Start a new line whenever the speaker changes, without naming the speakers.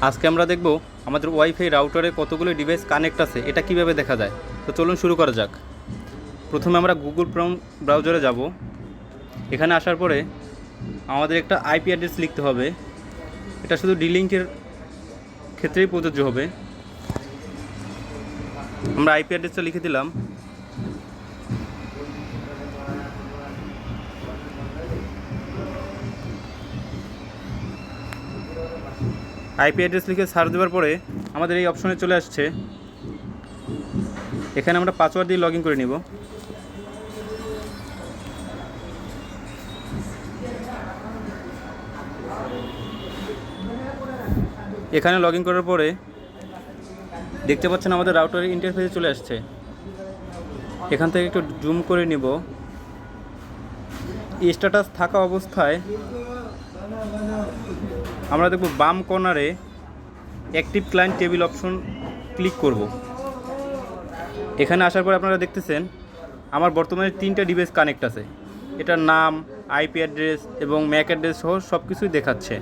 আজকে আমরা দেখব আমাদের ওয়াইফাই রাউটারে কতগুলো ডিভাইস কানেক্ট আছে এটা কিভাবে দেখা যায়। তো চলুন শুরু করা যাক। প্রথমে আমরা গুগল ক্রোম ব্রাউজারে যাব। এখানে আসার পরে আমাদের একটা আইপি অ্যাড্রেস লিখতে হবে। এটা শুধু ডিলিংকের ক্ষেত্রেই প্রযোজ্য হবে। আমরা আইপি অ্যাড্রেসটা লিখে দিলাম। আইপি অ্যাড্রেস লিখে সার্চ দেওয়ার পরে আমাদের এই অপশনে চলে আসছে। এখানে আমরা পাসওয়ার্ড দিয়ে লগ ইন করে নিব। এখানে লগ ইন করার পরে দেখতে পাচ্ছেন আমাদের রাউটারের ইন্টারফেসে চলে আসছে। এখান থেকে একটু জুম করে নিব। স্ট্যাটাস থাকা অবস্থায় আমরা দেখব বাম কর্নারে active client table option click করব। এখানে আসার পর আপনারা দেখতেছেন আমার বর্তমানে 3টা ডিভাইস কানেক্ট আছে। এটার নাম, আইপি অ্যাড্রেস এবং ম্যাক অ্যাড্রেস সহ সব কিছুই দেখাচ্ছে।